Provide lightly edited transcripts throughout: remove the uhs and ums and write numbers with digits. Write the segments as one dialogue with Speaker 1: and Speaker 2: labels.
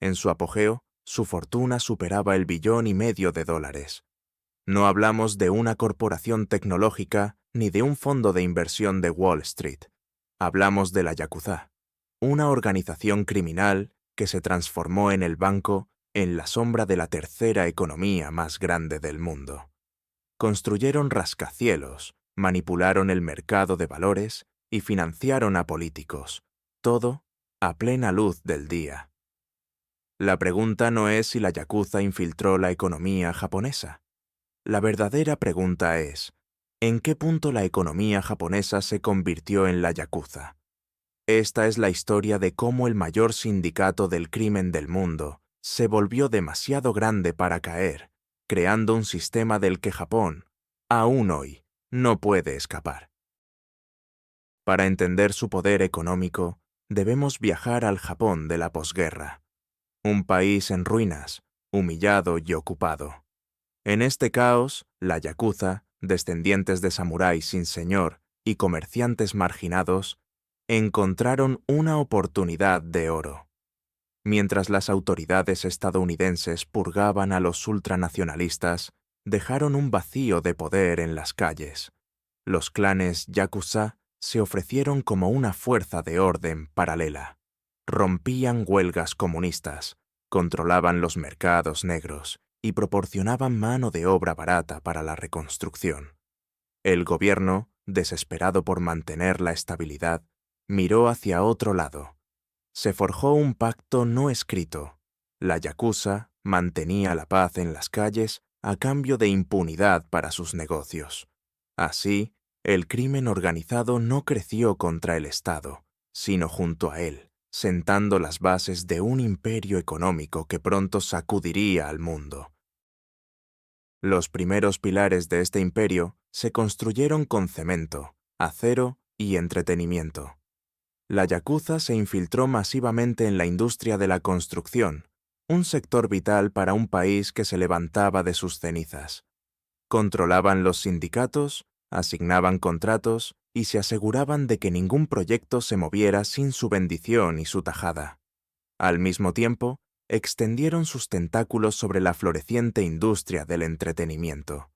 Speaker 1: En su apogeo, su fortuna superaba el $1,5 billones. No hablamos de una corporación tecnológica ni de un fondo de inversión de Wall Street. Hablamos de la Yakuza, una organización criminal que se transformó en el banco en la sombra de la tercera economía más grande del mundo. Construyeron rascacielos, manipularon el mercado de valores y financiaron a políticos, todo a plena luz del día. La pregunta no es si la Yakuza infiltró la economía japonesa. La verdadera pregunta es, ¿en qué punto la economía japonesa se convirtió en la Yakuza? Esta es la historia de cómo el mayor sindicato del crimen del mundo se volvió demasiado grande para caer, creando un sistema del que Japón, aún hoy, no puede escapar. Para entender su poder económico, debemos viajar al Japón de la posguerra, un país en ruinas, humillado y ocupado. En este caos, la Yakuza, descendientes de samuráis sin señor y comerciantes marginados, encontraron una oportunidad de oro. Mientras las autoridades estadounidenses purgaban a los ultranacionalistas, dejaron un vacío de poder en las calles. Los clanes Yakuza se ofrecieron como una fuerza de orden paralela. Rompían huelgas comunistas, controlaban los mercados negros y proporcionaban mano de obra barata para la reconstrucción. El gobierno, desesperado por mantener la estabilidad, miró hacia otro lado. Se forjó un pacto no escrito. La Yakuza mantenía la paz en las calles a cambio de impunidad para sus negocios. Así, el crimen organizado no creció contra el Estado, sino junto a él, sentando las bases de un imperio económico que pronto sacudiría al mundo. Los primeros pilares de este imperio se construyeron con cemento, acero y entretenimiento. La Yakuza se infiltró masivamente en la industria de la construcción, un sector vital para un país que se levantaba de sus cenizas. Controlaban los sindicatos, asignaban contratos y se aseguraban de que ningún proyecto se moviera sin su bendición y su tajada. Al mismo tiempo, extendieron sus tentáculos sobre la floreciente industria del entretenimiento.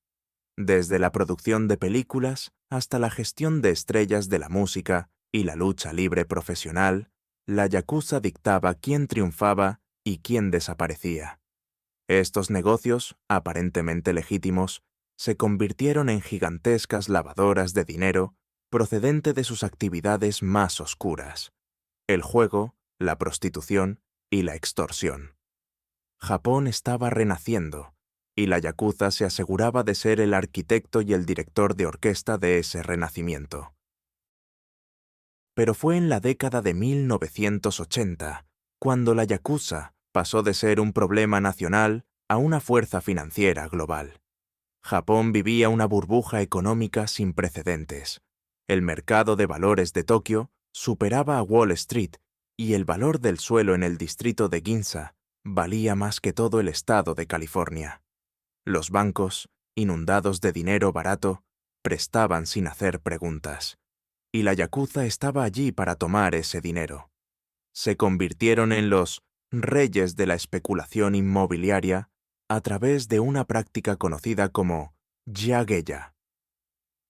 Speaker 1: Desde la producción de películas hasta la gestión de estrellas de la música y la lucha libre profesional, la Yakuza dictaba quién triunfaba y quién desaparecía. Estos negocios, aparentemente legítimos, se convirtieron en gigantescas lavadoras de dinero procedente de sus actividades más oscuras: el juego, la prostitución y la extorsión. Japón estaba renaciendo, y la Yakuza se aseguraba de ser el arquitecto y el director de orquesta de ese renacimiento. Pero fue en la década de 1980 cuando la Yakuza pasó de ser un problema nacional a una fuerza financiera global. Japón vivía una burbuja económica sin precedentes. El mercado de valores de Tokio superaba a Wall Street y el valor del suelo en el distrito de Ginza valía más que todo el estado de California. Los bancos, inundados de dinero barato, prestaban sin hacer preguntas, y la Yakuza estaba allí para tomar ese dinero. Se convirtieron en los reyes de la especulación inmobiliaria a través de una práctica conocida como yageya.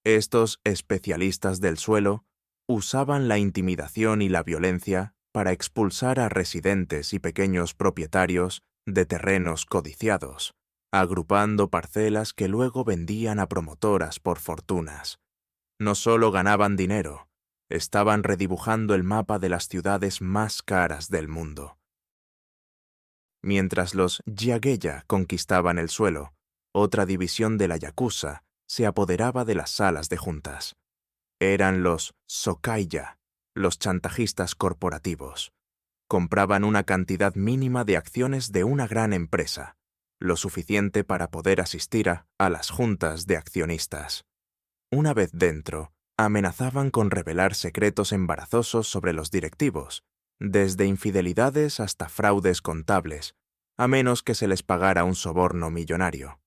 Speaker 1: Estos especialistas del suelo usaban la intimidación y la violencia para expulsar a residentes y pequeños propietarios de terrenos codiciados, agrupando parcelas que luego vendían a promotoras por fortunas. No solo ganaban dinero, estaban redibujando el mapa de las ciudades más caras del mundo. Mientras los yageya conquistaban el suelo, otra división de la Yakuza se apoderaba de las salas de juntas. Eran los sokaiya, los chantajistas corporativos. Compraban una cantidad mínima de acciones de una gran empresa, lo suficiente para poder asistir a las juntas de accionistas. Una vez dentro, amenazaban con revelar secretos embarazosos sobre los directivos, desde infidelidades hasta fraudes contables, a menos que se les pagara un soborno millonario.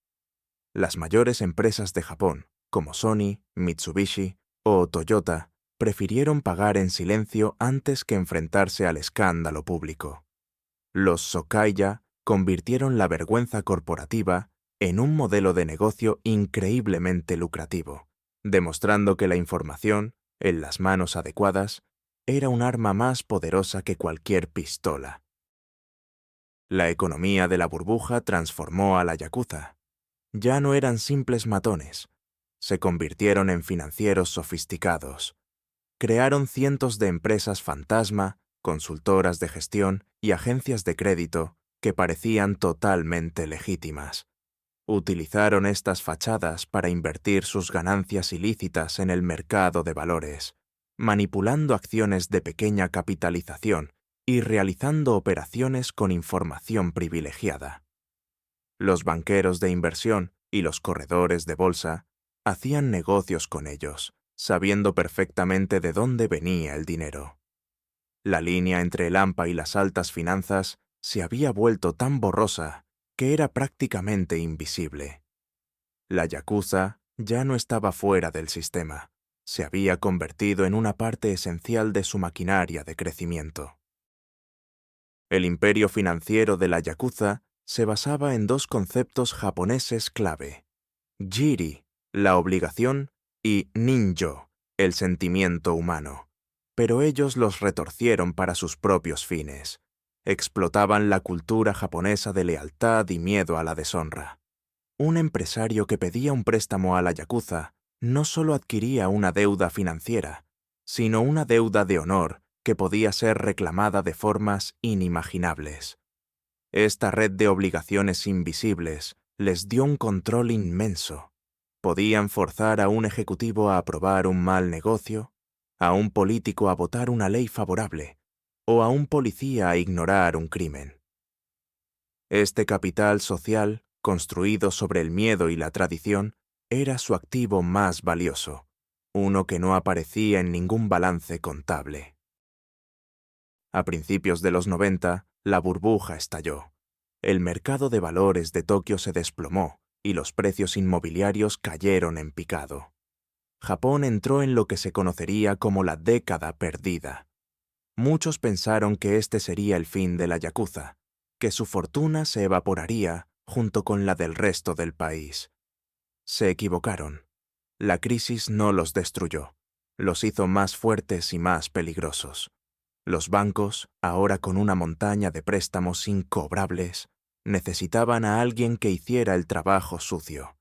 Speaker 1: Las mayores empresas de Japón, como Sony, Mitsubishi o Toyota, prefirieron pagar en silencio antes que enfrentarse al escándalo público. Los Sokaiya convirtieron la vergüenza corporativa en un modelo de negocio increíblemente lucrativo, demostrando que la información, en las manos adecuadas, era un arma más poderosa que cualquier pistola. La economía de la burbuja transformó a la yakuza. Ya no eran simples matones, se convirtieron en financieros sofisticados. Crearon cientos de empresas fantasma, consultoras de gestión y agencias de crédito que parecían totalmente legítimas. Utilizaron estas fachadas para invertir sus ganancias ilícitas en el mercado de valores, manipulando acciones de pequeña capitalización y realizando operaciones con información privilegiada. Los banqueros de inversión y los corredores de bolsa hacían negocios con ellos, sabiendo perfectamente de dónde venía el dinero. La línea entre el AMPA y las altas finanzas se había vuelto tan borrosa que era prácticamente invisible. La yakuza ya no estaba fuera del sistema, se había convertido en una parte esencial de su maquinaria de crecimiento. El imperio financiero de la yakuza se basaba en dos conceptos japoneses clave: jiri, la obligación, y ninjo, el sentimiento humano. Pero ellos los retorcieron para sus propios fines. Explotaban la cultura japonesa de lealtad y miedo a la deshonra. Un empresario que pedía un préstamo a la yakuza no solo adquiría una deuda financiera, sino una deuda de honor que podía ser reclamada de formas inimaginables. Esta red de obligaciones invisibles les dio un control inmenso. Podían forzar a un ejecutivo a aprobar un mal negocio, a un político a votar una ley favorable, o a un policía a ignorar un crimen. Este capital social, construido sobre el miedo y la tradición, era su activo más valioso, uno que no aparecía en ningún balance contable. A principios de los 90, la burbuja estalló. El mercado de valores de Tokio se desplomó y los precios inmobiliarios cayeron en picado. Japón entró en lo que se conocería como la década perdida. Muchos pensaron que este sería el fin de la yakuza, que su fortuna se evaporaría junto con la del resto del país. Se equivocaron. La crisis no los destruyó, los hizo más fuertes y más peligrosos. Los bancos, ahora con una montaña de préstamos incobrables, necesitaban a alguien que hiciera el trabajo sucio,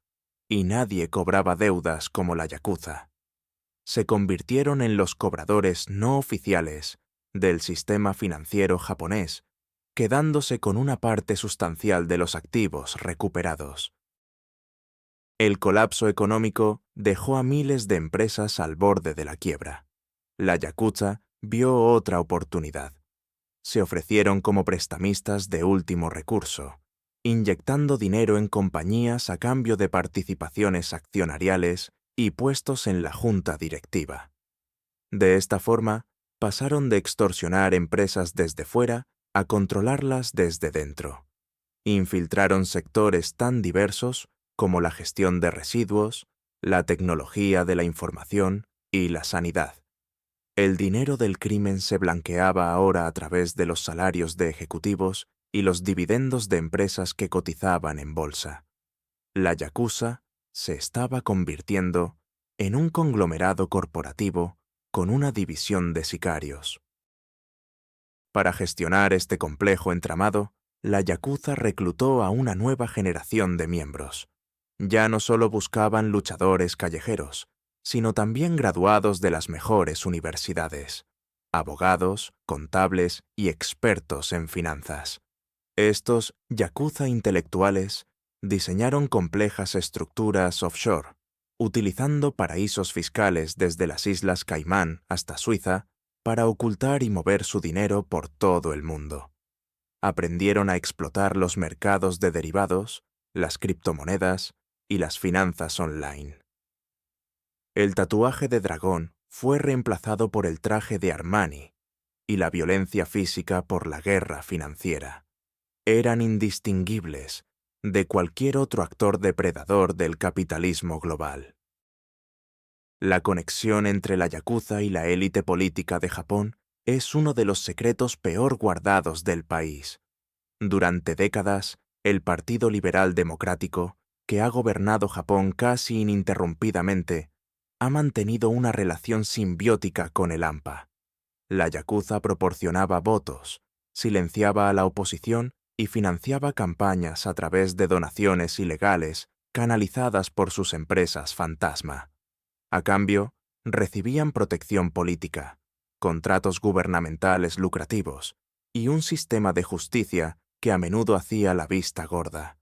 Speaker 1: y nadie cobraba deudas como la yakuza. Se convirtieron en los cobradores no oficiales del sistema financiero japonés, quedándose con una parte sustancial de los activos recuperados. El colapso económico dejó a miles de empresas al borde de la quiebra. La yakuza vio otra oportunidad. Se ofrecieron como prestamistas de último recurso, inyectando dinero en compañías a cambio de participaciones accionariales y puestos en la junta directiva. De esta forma, pasaron de extorsionar empresas desde fuera a controlarlas desde dentro. Infiltraron sectores tan diversos como la gestión de residuos, la tecnología de la información y la sanidad. El dinero del crimen se blanqueaba ahora a través de los salarios de ejecutivos y los dividendos de empresas que cotizaban en bolsa. La yakuza se estaba convirtiendo en un conglomerado corporativo con una división de sicarios. Para gestionar este complejo entramado, la yakuza reclutó a una nueva generación de miembros. Ya no solo buscaban luchadores callejeros, sino también graduados de las mejores universidades, abogados, contables y expertos en finanzas. Estos yakuza intelectuales diseñaron complejas estructuras offshore, utilizando paraísos fiscales desde las Islas Caimán hasta Suiza para ocultar y mover su dinero por todo el mundo. Aprendieron a explotar los mercados de derivados, las criptomonedas y las finanzas online. El tatuaje de dragón fue reemplazado por el traje de Armani y la violencia física por la guerra financiera. Eran indistinguibles de cualquier otro actor depredador del capitalismo global. La conexión entre la yakuza y la élite política de Japón es uno de los secretos peor guardados del país. Durante décadas, el Partido Liberal Democrático, que ha gobernado Japón casi ininterrumpidamente, ha mantenido una relación simbiótica con el AMPA. La yakuza proporcionaba votos, silenciaba a la oposición y financiaba campañas a través de donaciones ilegales canalizadas por sus empresas fantasma. A cambio, recibían protección política, contratos gubernamentales lucrativos y un sistema de justicia que a menudo hacía la vista gorda.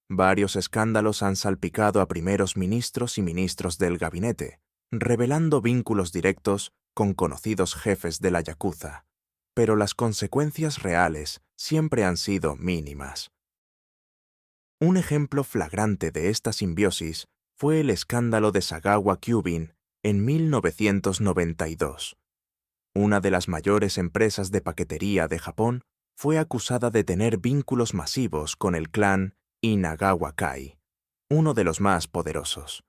Speaker 1: Varios escándalos han salpicado a primeros ministros y ministros del gabinete, revelando vínculos directos con conocidos jefes de la yakuza, pero las consecuencias reales siempre han sido mínimas. Un ejemplo flagrante de esta simbiosis fue el escándalo de Sagawa Kyubin en 1992. Una de las mayores empresas de paquetería de Japón fue acusada de tener vínculos masivos con el clan Inagawa Kai, uno de los más poderosos.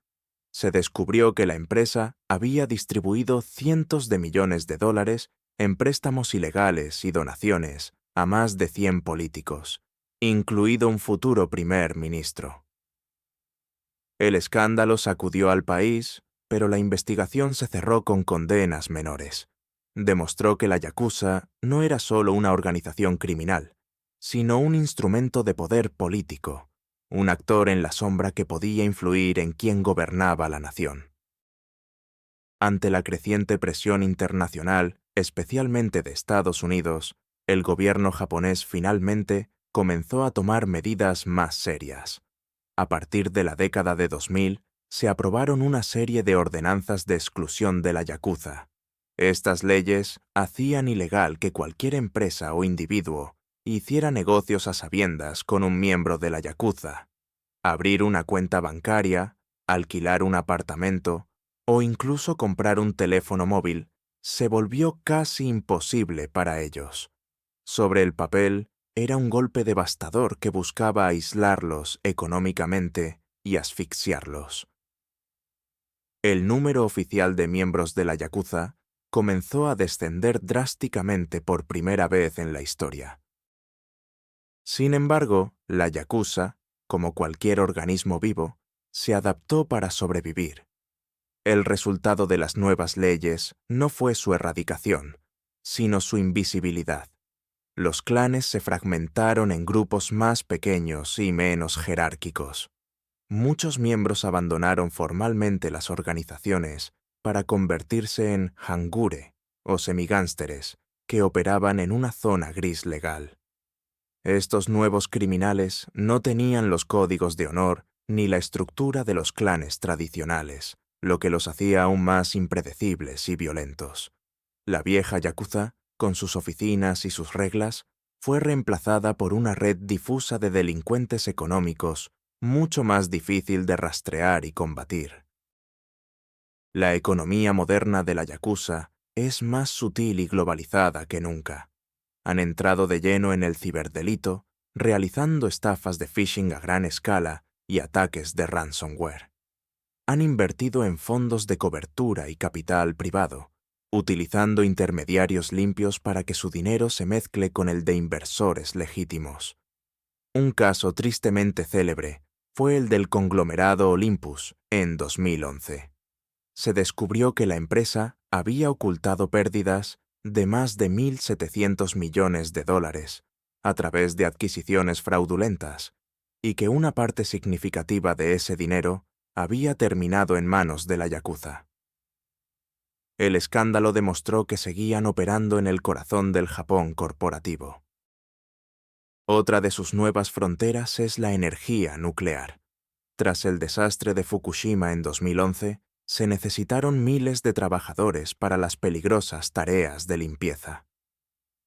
Speaker 1: Se descubrió que la empresa había distribuido cientos de millones de dólares en préstamos ilegales y donaciones a más de 100 políticos, incluido un futuro primer ministro. El escándalo sacudió al país, pero la investigación se cerró con condenas menores. Demostró que la yakuza no era solo una organización criminal, sino un instrumento de poder político, un actor en la sombra que podía influir en quién gobernaba la nación. Ante la creciente presión internacional, especialmente de Estados Unidos, el gobierno japonés finalmente comenzó a tomar medidas más serias. A partir de la década de 2000, se aprobaron una serie de ordenanzas de exclusión de la yakuza. Estas leyes hacían ilegal que cualquier empresa o individuo hiciera negocios a sabiendas con un miembro de la yakuza. Abrir una cuenta bancaria, alquilar un apartamento o incluso comprar un teléfono móvil se volvió casi imposible para ellos. Sobre el papel, era un golpe devastador que buscaba aislarlos económicamente y asfixiarlos. El número oficial de miembros de la yakuza comenzó a descender drásticamente por primera vez en la historia. Sin embargo, la yakuza, como cualquier organismo vivo, se adaptó para sobrevivir. El resultado de las nuevas leyes no fue su erradicación, sino su invisibilidad. Los clanes se fragmentaron en grupos más pequeños y menos jerárquicos. Muchos miembros abandonaron formalmente las organizaciones para convertirse en hangure o semigánsteres que operaban en una zona gris legal. Estos nuevos criminales no tenían los códigos de honor ni la estructura de los clanes tradicionales, lo que los hacía aún más impredecibles y violentos. La vieja yakuza, con sus oficinas y sus reglas, fue reemplazada por una red difusa de delincuentes económicos mucho más difícil de rastrear y combatir. La economía moderna de la yakuza es más sutil y globalizada que nunca. Han entrado de lleno en el ciberdelito, realizando estafas de phishing a gran escala y ataques de ransomware. Han invertido en fondos de cobertura y capital privado, utilizando intermediarios limpios para que su dinero se mezcle con el de inversores legítimos. Un caso tristemente célebre fue el del conglomerado Olympus en 2011. Se descubrió que la empresa había ocultado pérdidas de más de 1.700 millones de dólares a través de adquisiciones fraudulentas y que una parte significativa de ese dinero había terminado en manos de la yakuza. El escándalo demostró que seguían operando en el corazón del Japón corporativo. Otra de sus nuevas fronteras es la energía nuclear. Tras el desastre de Fukushima en 2011, se necesitaron miles de trabajadores para las peligrosas tareas de limpieza.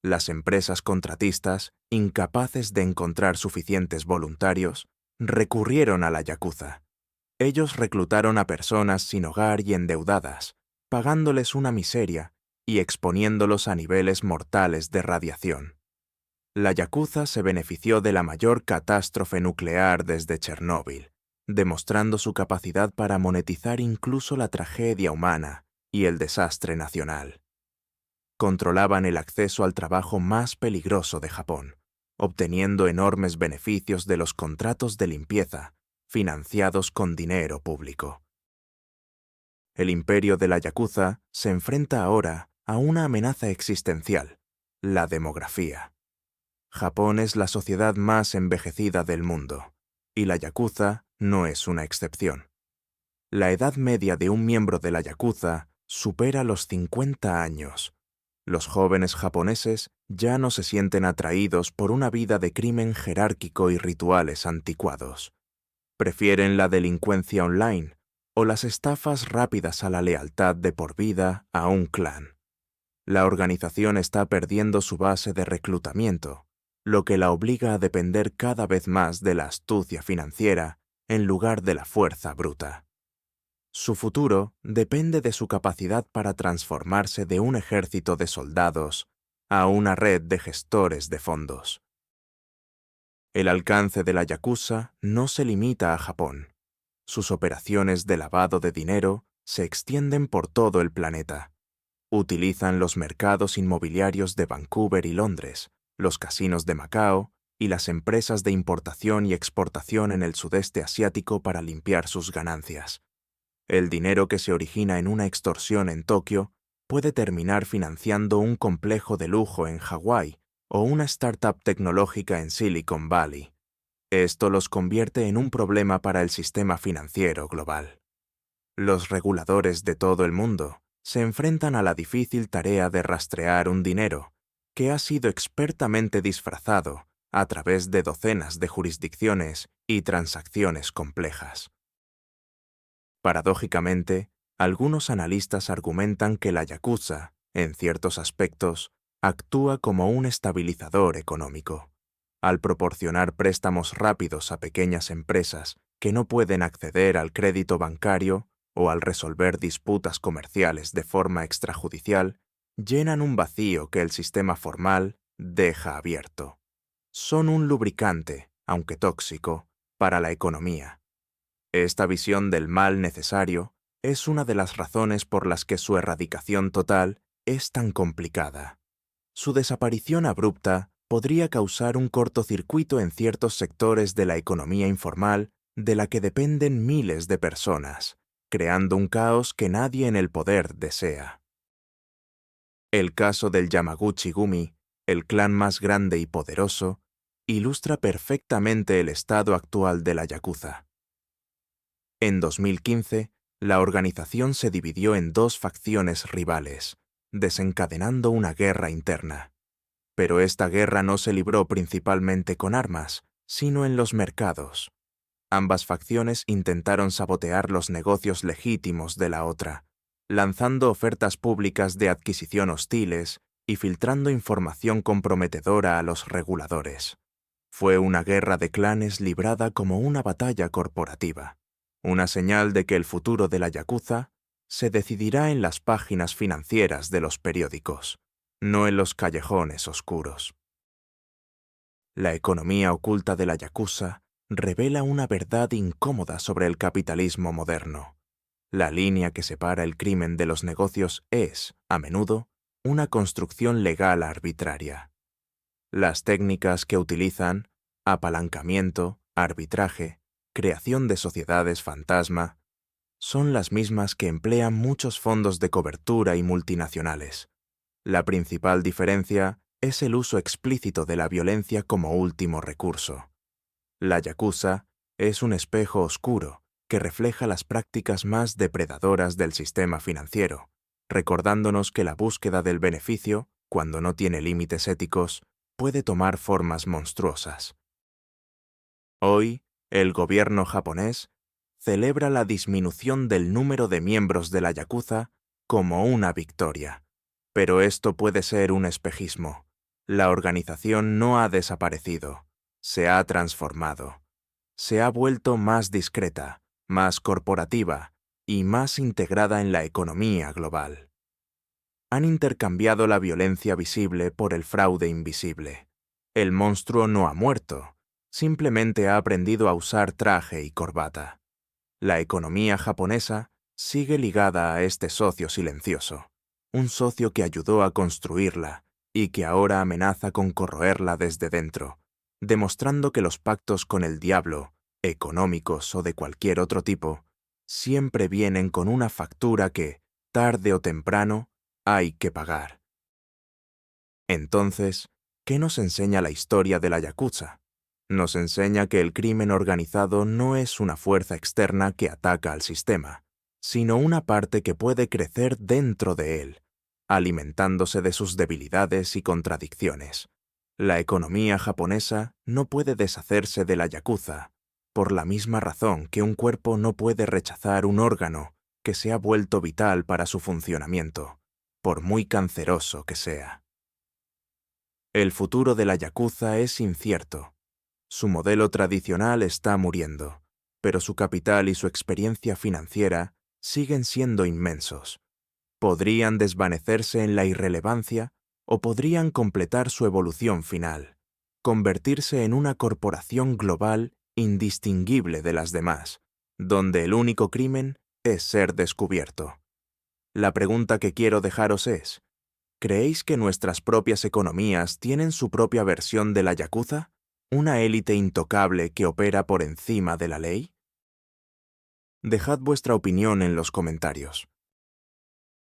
Speaker 1: Las empresas contratistas, incapaces de encontrar suficientes voluntarios, recurrieron a la yakuza. Ellos reclutaron a personas sin hogar y endeudadas, pagándoles una miseria y exponiéndolos a niveles mortales de radiación. La yakuza se benefició de la mayor catástrofe nuclear desde Chernóbil, demostrando su capacidad para monetizar incluso la tragedia humana y el desastre nacional. Controlaban el acceso al trabajo más peligroso de Japón, obteniendo enormes beneficios de los contratos de limpieza, financiados con dinero público. El imperio de la Yakuza se enfrenta ahora a una amenaza existencial, la demografía. Japón es la sociedad más envejecida del mundo, y la Yakuza no es una excepción. La edad media de un miembro de la Yakuza supera los 50 años. Los jóvenes japoneses ya no se sienten atraídos por una vida de crimen jerárquico y rituales anticuados. Prefieren la delincuencia online o las estafas rápidas a la lealtad de por vida a un clan. La organización está perdiendo su base de reclutamiento, lo que la obliga a depender cada vez más de la astucia financiera en lugar de la fuerza bruta. Su futuro depende de su capacidad para transformarse de un ejército de soldados a una red de gestores de fondos. El alcance de la Yakuza no se limita a Japón. Sus operaciones de lavado de dinero se extienden por todo el planeta. Utilizan los mercados inmobiliarios de Vancouver y Londres, los casinos de Macao y las empresas de importación y exportación en el sudeste asiático para limpiar sus ganancias. El dinero que se origina en una extorsión en Tokio puede terminar financiando un complejo de lujo en Hawái o una startup tecnológica en Silicon Valley. Esto los convierte en un problema para el sistema financiero global. Los reguladores de todo el mundo se enfrentan a la difícil tarea de rastrear un dinero que ha sido expertamente disfrazado a través de docenas de jurisdicciones y transacciones complejas. Paradójicamente, algunos analistas argumentan que la Yakuza, en ciertos aspectos, actúa como un estabilizador económico. Al proporcionar préstamos rápidos a pequeñas empresas que no pueden acceder al crédito bancario o al resolver disputas comerciales de forma extrajudicial, llenan un vacío que el sistema formal deja abierto. Son un lubricante, aunque tóxico, para la economía. Esta visión del mal necesario es una de las razones por las que su erradicación total es tan complicada. Su desaparición abrupta podría causar un cortocircuito en ciertos sectores de la economía informal de la que dependen miles de personas, creando un caos que nadie en el poder desea. El caso del Yamaguchi-gumi, el clan más grande y poderoso, ilustra perfectamente el estado actual de la Yakuza. En 2015, la organización se dividió en dos facciones rivales, desencadenando una guerra interna. Pero esta guerra no se libró principalmente con armas, sino en los mercados. Ambas facciones intentaron sabotear los negocios legítimos de la otra, lanzando ofertas públicas de adquisición hostiles y filtrando información comprometedora a los reguladores. Fue una guerra de clanes librada como una batalla corporativa, una señal de que el futuro de la Yakuza se decidirá en las páginas financieras de los periódicos, no en los callejones oscuros. La economía oculta de la Yakuza revela una verdad incómoda sobre el capitalismo moderno. La línea que separa el crimen de los negocios es, a menudo, una construcción legal arbitraria. Las técnicas que utilizan, apalancamiento, arbitraje, creación de sociedades fantasma, son las mismas que emplean muchos fondos de cobertura y multinacionales. La principal diferencia es el uso explícito de la violencia como último recurso. La Yakuza es un espejo oscuro que refleja las prácticas más depredadoras del sistema financiero, recordándonos que la búsqueda del beneficio, cuando no tiene límites éticos, puede tomar formas monstruosas. Hoy, el gobierno japonés celebra la disminución del número de miembros de la Yakuza como una victoria. Pero esto puede ser un espejismo. La organización no ha desaparecido, se ha transformado. Se ha vuelto más discreta, más corporativa y más integrada en la economía global. Han intercambiado la violencia visible por el fraude invisible. El monstruo no ha muerto, simplemente ha aprendido a usar traje y corbata. La economía japonesa sigue ligada a este socio silencioso, un socio que ayudó a construirla y que ahora amenaza con corroerla desde dentro, demostrando que los pactos con el diablo, económicos o de cualquier otro tipo, siempre vienen con una factura que, tarde o temprano, hay que pagar. Entonces, ¿qué nos enseña la historia de la Yakuza? Nos enseña que el crimen organizado no es una fuerza externa que ataca al sistema, sino una parte que puede crecer dentro de él, alimentándose de sus debilidades y contradicciones. La economía japonesa no puede deshacerse de la Yakuza, por la misma razón que un cuerpo no puede rechazar un órgano que se ha vuelto vital para su funcionamiento, por muy canceroso que sea. El futuro de la Yakuza es incierto. Su modelo tradicional está muriendo, pero su capital y su experiencia financiera siguen siendo inmensos. Podrían desvanecerse en la irrelevancia o podrían completar su evolución final, convertirse en una corporación global indistinguible de las demás, donde el único crimen es ser descubierto. La pregunta que quiero dejaros es, ¿creéis que nuestras propias economías tienen su propia versión de la Yakuza? ¿Una élite intocable que opera por encima de la ley? Dejad vuestra opinión en los comentarios.